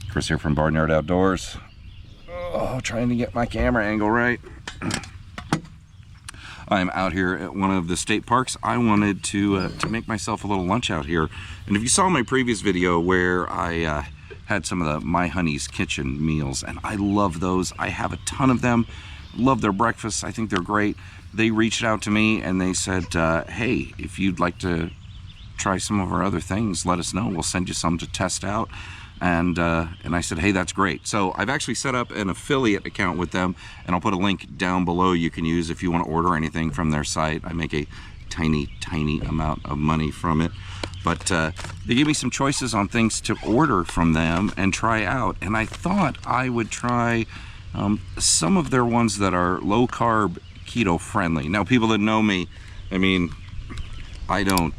Chris here from Barnyard Outdoors. Oh, trying to get my camera angle right. I'm out here at one of the state parks. I wanted to make myself a little lunch out here. And if you saw my previous video where I had some of the My Honey's Kitchen meals, and I love those. I have a ton of them. Love their breakfasts. I think they're great. They reached out to me and they said, hey, if you'd like to try some of our other things, let us know. We'll send you some to test out. And I said, hey, that's great. So I've actually set up an affiliate account with them, and I'll put a link down below you can use if you want to order anything from their site. I make a tiny amount of money from it. But they give me some choices on things to order from them and try out. And I thought I would try some of their ones that are low carb, keto friendly. Now, people that know me, I mean, I don't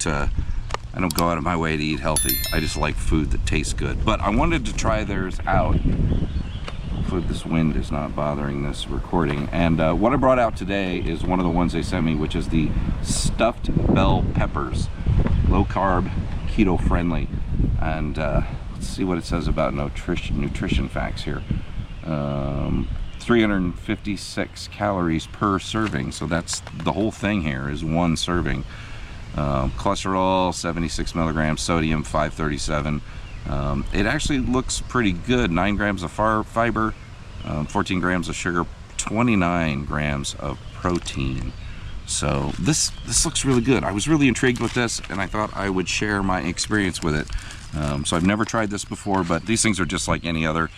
go out of my way to eat healthy. I just like food that tastes good. But I wanted to try theirs out. Hopefully this wind is not bothering this recording. And what I brought out today is one of the ones they sent me, which is the stuffed bell peppers. Low carb, keto friendly. And let's see what it says about nutrition facts here. 356 calories per serving. So that's the whole thing here is one serving. Cholesterol 76 milligrams, sodium 537. It actually looks pretty good. 9 grams of fiber, 14 grams of sugar, 29 grams of protein. So this looks really good. I was really intrigued with this, and I thought I would share my experience with it. So I've never tried this before, but these things are just like any other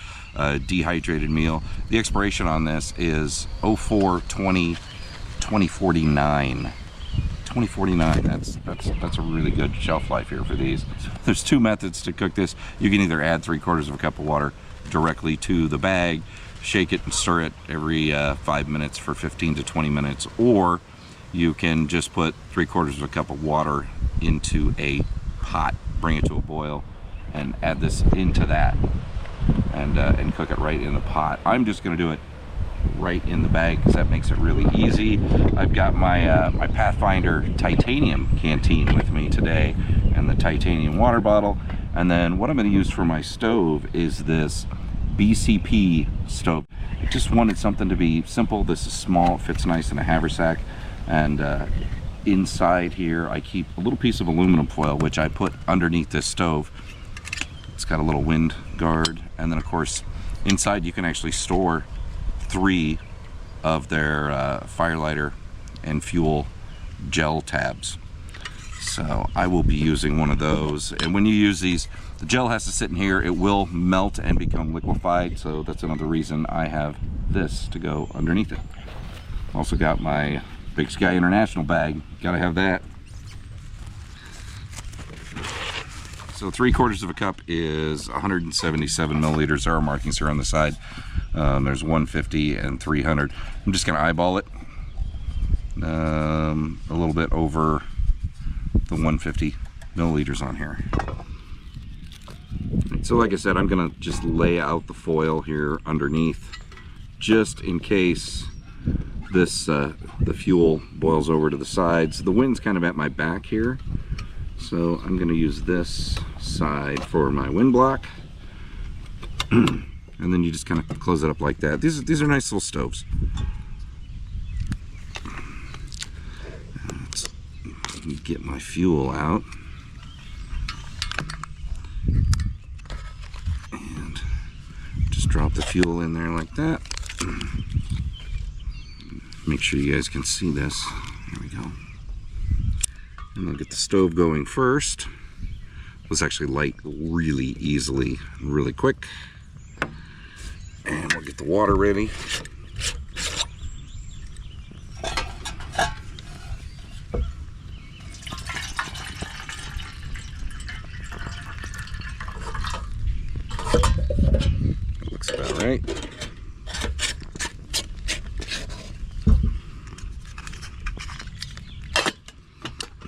dehydrated meal. The expiration on this is 04/20/2049. 2049. That's a really good shelf life here for these. There's two methods to cook this. You can either add 3/4 of a cup of water directly to the bag, shake it and stir it every 5 minutes for 15 to 20 minutes, or you can just put 3/4 of a cup of water into a pot, bring it to a boil, and add this into that, and cook it right in the pot. I'm just going to do it right in the bag because that makes it really easy. I've got my my Pathfinder titanium canteen with me today, and the titanium water bottle. And then what I'm going to use for my stove is this BCP stove. I just wanted something to be simple. This is small, it fits nice in a haversack, and inside here I keep a little piece of aluminum foil which I put underneath this stove. It's got a little wind guard, and then of course inside you can actually store 3 of their firelighter and fuel gel tabs. So I will be using one of those. And when you use these, the gel has to sit in here. It will melt and become liquefied. So that's another reason I have this to go underneath it. Also got my Big Sky International bag. Gotta have that. So 3/4 of a cup is 177 milliliters. There are markings here on the side. There's 150 and 300. I'm just going to eyeball it a little bit over the 150 milliliters on here. So like I said, I'm going to just lay out the foil here underneath just in case this the fuel boils over to the sides. The wind's kind of at my back here, so I'm going to use this side for my wind block. And then you just kind of close it up like that. These are nice little stoves. Let's get my fuel out. And just drop the fuel in there like that. Make sure you guys can see this. There we go. And I'll get the stove going first. Let's actually light really easily, really quick. And we'll get the water ready. That looks about right.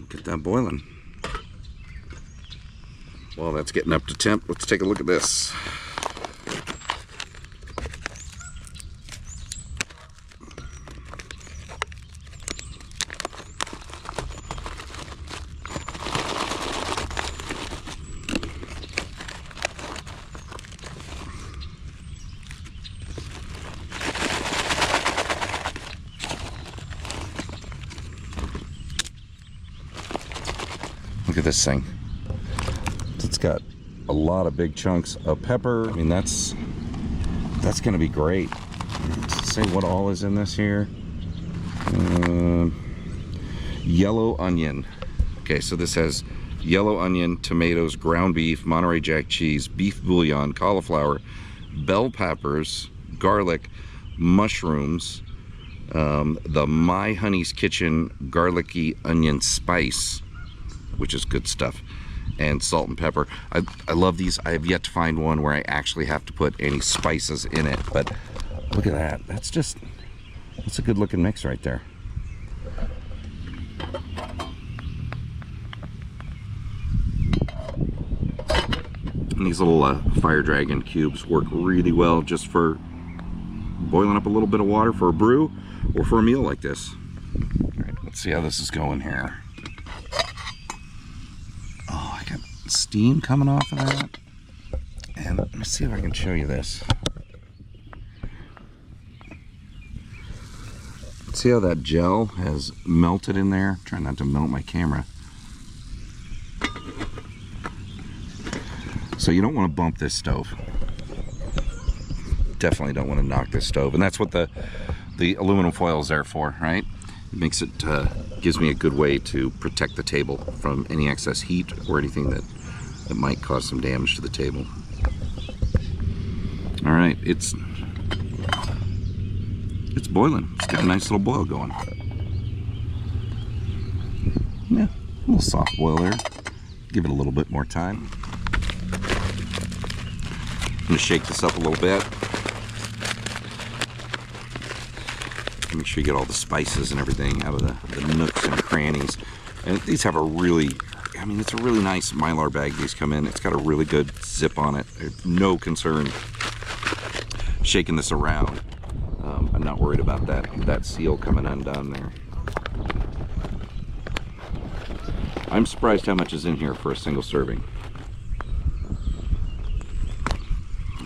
Get that boiling. While that's getting up to temp, let's take a look at this. at this thing. It's got a lot of big chunks of pepper. I mean, that's gonna be great. Let's say what all is in this here. Yellow onion. Okay, so this has yellow onion, tomatoes, ground beef, Monterey Jack cheese, beef bouillon, cauliflower, bell peppers, garlic, mushrooms, the My Honey's Kitchen garlicky onion spice, which is good stuff, and salt and pepper. I love these. I have yet to find one where I actually have to put any spices in it, but look at that. That's a good looking mix right there. And these little fire dragon cubes work really well just for boiling up a little bit of water for a brew or for a meal like this. All right, let's see how this is going here. Oh, I got steam coming off of that. And let me see if I can show you this. See how that gel has melted in there? I'm trying not to melt my camera. So you don't want to bump this stove. Definitely don't want to knock this stove. And that's what the aluminum foil is there for, right? It makes it, gives me a good way to protect the table from any excess heat or anything that might cause some damage to the table. All right, it's boiling. It's got a nice little boil going. Yeah, a little soft boil there. Give it a little bit more time. I'm going to shake this up a little bit. Make sure you get all the spices and everything out of the nooks and crannies. And these have a really, I mean, it's a really nice Mylar bag these come in. It's got a really good zip on it. There's no concern shaking this around. I'm not worried about that seal coming undone there. I'm surprised how much is in here for a single serving.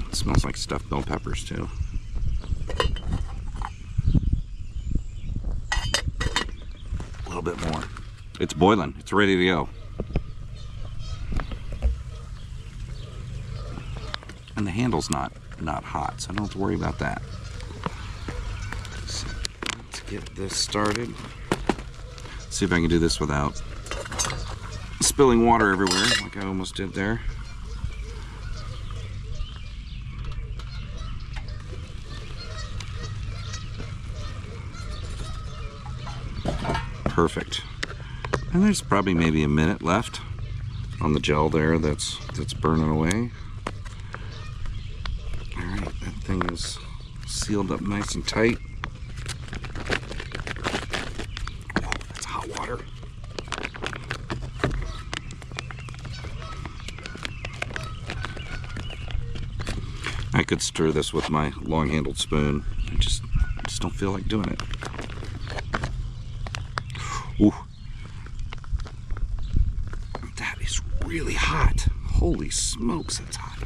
It smells like stuffed bell peppers too. A little bit more. It's boiling. It's ready to go. And the handle's not hot, so I don't have to worry about that. So let's get this started. See if I can do this without spilling water everywhere, like I almost did there. Perfect. And there's probably maybe a minute left on the gel there that's burning away. All right, that thing is sealed up nice and tight. Oh, that's hot water. I could stir this with my long-handled spoon. I just don't feel like doing it. Ooh. That is really hot. Holy smokes, that's hot.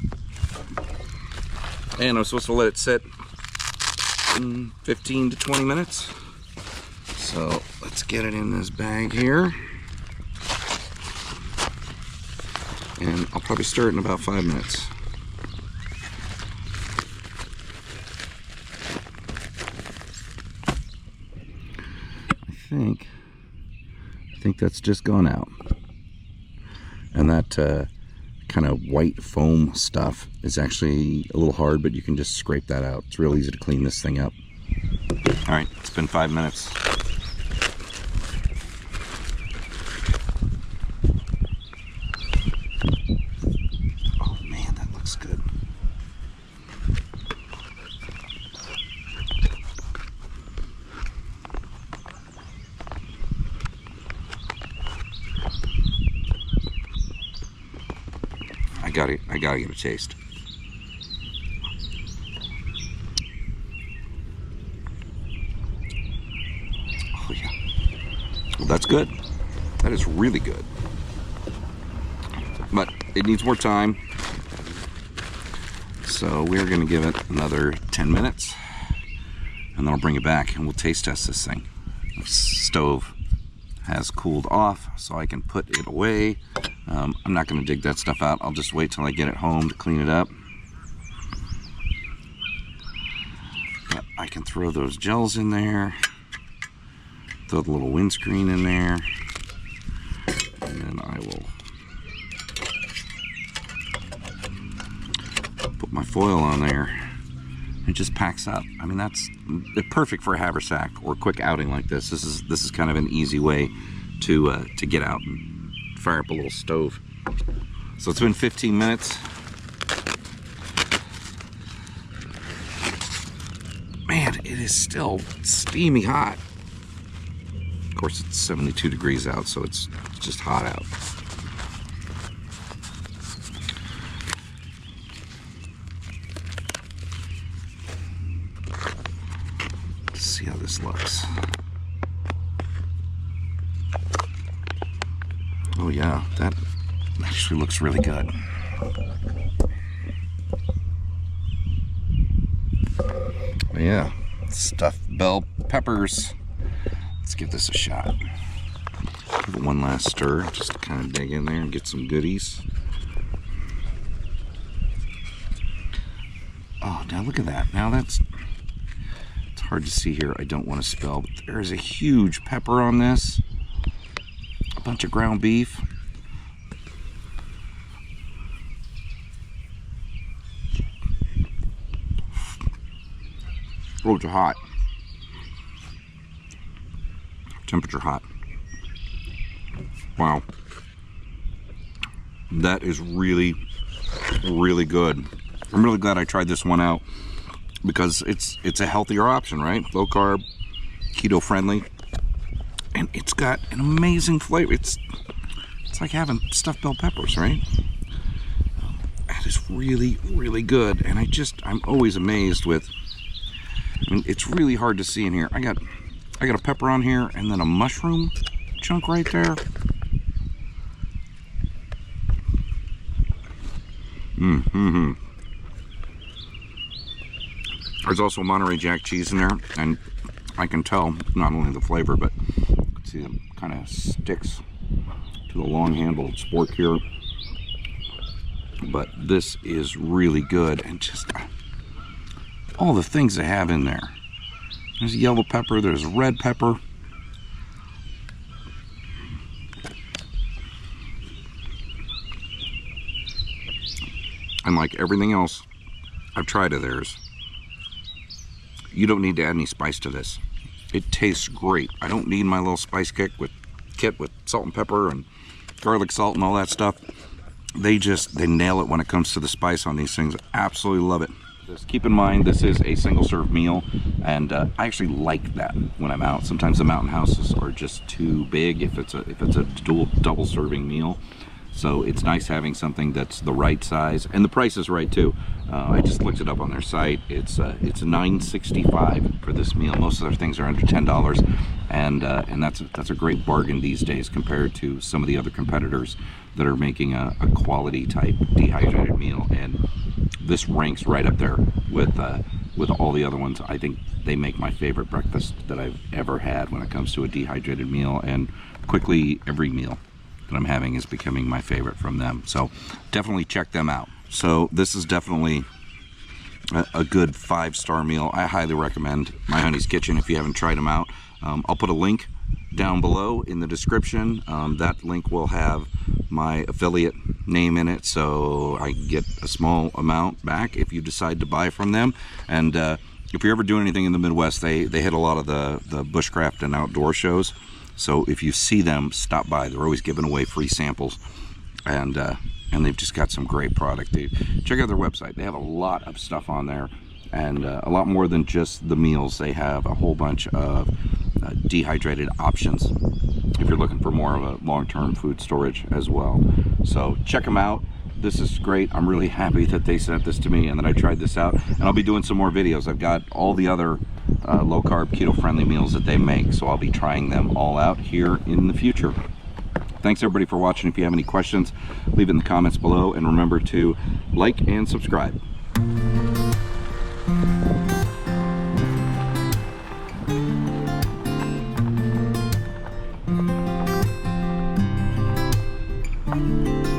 And I'm supposed to let it sit in 15 to 20 minutes. So let's get it in this bag here. And I'll probably stir it in about 5 minutes. I think that's just gone out. And that kind of white foam stuff is actually a little hard, but you can just scrape that out. It's real easy to clean this thing up. All right, it's been 5 minutes. Oh man, that looks good. I gotta get a taste. Oh yeah. Well, that's good. That is really good. But it needs more time. So we're gonna give it another 10 minutes and then I'll bring it back and we'll taste test this thing. Stove has cooled off, so I can put it away. I'm not going to dig that stuff out. I'll just wait till I get it home to clean it up. But I can throw those gels in there, throw the little windscreen in there, and then I will put my foil on there. It just packs up. I mean, that's perfect for a haversack or a quick outing like this. This is kind of an easy way to get out and fire up a little stove. So it's been 15 minutes. Man, it is still steamy hot. Of course, it's 72 degrees out, so it's just hot out. See how this looks. Oh yeah, that actually looks really good. But yeah, stuffed bell peppers. Let's give this a shot. Give it one last stir, just to kind of dig in there and get some goodies. Oh, now look at that. Now it's hard to see here. I don't want to spill, but there is a huge pepper on this. A bunch of ground beef. Oh, it's hot. Temperature hot. Wow. That is really, really good. I'm really glad I tried this one out, because it's a healthier option, right? Low carb, keto friendly, and it's got an amazing flavor. It's like having stuffed bell peppers, right? That is really, really good. And I'm always amazed with, I mean, it's really hard to see in here. I got a pepper on here and then a mushroom chunk right there. There's also Monterey Jack cheese in there, and I can tell not only the flavor, but see, it kind of sticks to the long-handled sport here. But this is really good, and just all the things they have in there. There's yellow pepper, there's red pepper. And like everything else I've tried of theirs, you don't need to add any spice to this. It tastes great. I don't need my little spice kit with salt and pepper and garlic salt and all that stuff. They nail it when it comes to the spice on these things. Absolutely love it. Just keep in mind, this is a single serve meal, and I actually like that when I'm out. Sometimes the mountain houses are just too big if it's a double serving meal. So it's nice having something that's the right size, and the price is right too. I just looked it up on their site. It's $9.65 for this meal. Most of their things are under $10, and that's a great bargain these days compared to some of the other competitors that are making a quality type dehydrated meal. And this ranks right up there with all the other ones. I think they make my favorite breakfast that I've ever had when it comes to a dehydrated meal, and quickly every meal that I'm having is becoming my favorite from them. So definitely check them out. So this is definitely a good 5-star meal. I highly recommend My Honey's Kitchen if you haven't tried them out. I'll put a link down below in the description. That link will have my affiliate name in it, so I get a small amount back if you decide to buy from them. And if you're ever doing anything in the Midwest, they hit a lot of the bushcraft and outdoor shows. So if you see them, stop by. They're always giving away free samples, and they've just got some great product. Check out their website. They have a lot of stuff on there, and a lot more than just the meals. They have a whole bunch of dehydrated options if you're looking for more of a long-term food storage as well. So check them out. This is great. I'm really happy that they sent this to me and that I tried this out, and I'll be doing some more videos. I've got all the other low carb keto friendly meals that they make, so I'll be trying them all out here in the future. Thanks everybody for watching. If you have any questions, leave it in the comments below, and remember to like and subscribe. bye.